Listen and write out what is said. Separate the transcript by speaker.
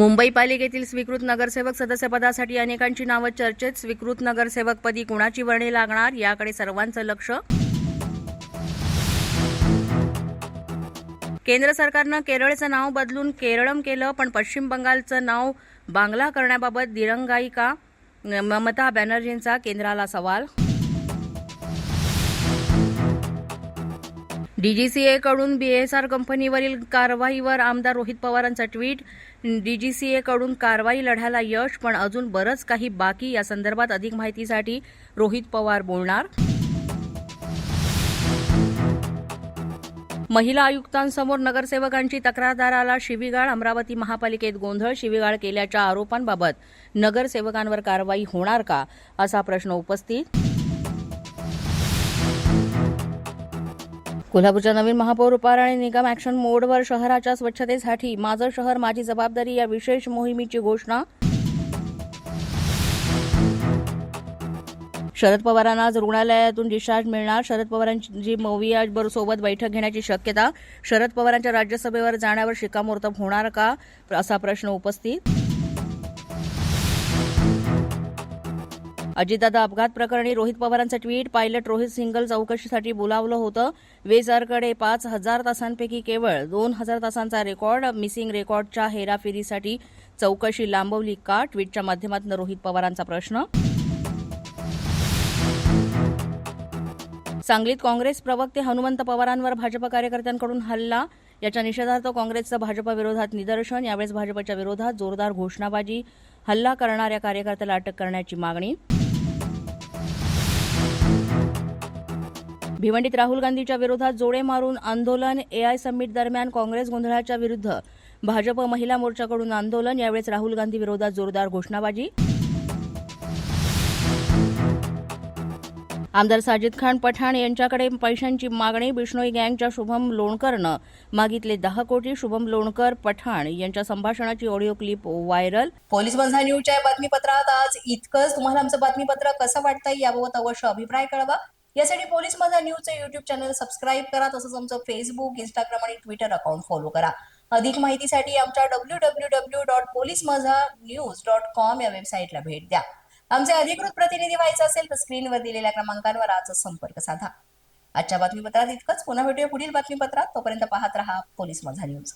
Speaker 1: मुंबई पालिकेतील स्वीकृत नगरसेवक सदस्यपदासाठी अनेकांची नावं चर्चेत. स्वीकृत नगरसेवकपदी कुणाची वर्णी लागणार याकडे सर्वांचं लक्ष. केंद्र सरकारनं केरळचं नाव बदलून केरळम केलं, पण पश्चिम बंगालचं नाव बांगला करण्याबाबत दिरंगाई का? ममता बॅनर्जींचा केंद्राला सवाल. डीजीसीएकडून बीएसआर कंपनीवरील कारवाईवर आमदार रोहित पवारांचा ट्विट. डीजीसीएकडून कारवाई लढ्याला यश, पण अजून बरंच काही बाकी. या संदर्भात अधिक माहितीसाठी रोहित पवार बोलणार. महिला आयुक्तांसमोर नगरसेवकांची तक्रारदाराला शिवीगाळ. अमरावती महापालिकेत गोंधळ. शिवीगाळ केल्याच्या आरोपांबाबत नगरसेवकांवर कारवाई होणार का, असा प्रश्न उपस्थित. कोल्हापूरच्या नवीन महापौर रुपाराणी निगम ॲक्शन मोडवर. शहराच्या स्वच्छतेसाठी माझं शहर माझी जबाबदारी या विशेष मोहिमेची घोषणा. शरद पवारांना आज रुग्णालयातून डिस्चार्ज मिळणार. शरद पवारांची मोविया सोबत बैठक घेण्याची शक्यता. शरद पवारांच्या राज्यसभेवर जाण्यावर शिक्कामोर्तब होणार का, असा प्रश्न उपस्थित. अजितदादा अपघात प्रकरणी रोहित पवारांचा ट्विट. पायलट रोहित सिंगल चौकशीसाठी बोलावलं होतं. वेसरकडे 5,000 तासांपैकी केवळ 2,000 तासांचा रेकॉर्ड. मिसिंग रेकॉर्डच्या हेराफेरीसाठी चौकशी लांबवली का? ट्विटच्या माध्यमातून रोहित पवारांचा प्रश्न. सांगलीत काँग्रेस प्रवक्ते हनुमंत पवारांवर भाजप कार्यकर्त्यांकडून हल्ला. याच्या निषेधार्थ काँग्रेसचं भाजपविरोधात निदर्शन. यावेळेस भाजपच्या विरोधात जोरदार घोषणाबाजी. हल्ला करणाऱ्या कार्यकर्त्याला अटक करण्याची मागणी. भिवंडीत राहुल गांधीच्या विरोधात जोडे मारून आंदोलन. एआय समिट दरम्यान काँग्रेस गोंधळाच्या विरुद्ध भाजप महिला मोर्चाकडून आंदोलन. यावेळेस राहुल गांधी विरोधात जोरदार घोषणाबाजी. आमदार साजिद खान पठाण यांच्याकडे पैशांची मागणी. बिश्नोई गँगच्या शुभम लोणकरनं मागितले 10 कोटी. शुभम लोणकर पठाण यांच्या संभाषणाची ऑडिओ क्लिप व्हायरल.
Speaker 2: पोलीस माझा न्यूजच्या या बातमीपत्रात आज इतकंच. तुम्हाला आमचं बातमीपत्र कसं वाटतंय याबाबत अवश्य अभिप्राय कळवा. यासाठी पोलीस माझा न्यूजचं युट्यूब चॅनल सबस्क्राईब करा. तसंच आमचं फेसबुक, इंस्टाग्राम आणि ट्विटर अकाउंट फॉलो करा. अधिक माहितीसाठी आमच्या www.policemazanews.com या वेबसाईटला भेट द्या. आमचे अधिकृत प्रतिनिधी व्हायचं असेल तर स्क्रीनवर दिलेल्या क्रमांकांवर आजच संपर्क साधा. आजच्या बातमीपत्रात इतकंच. पुन्हा भेटूया पुढील बातमीपत्रात. तोपर्यंत पाहत रहा पोलीस माझा न्यूज.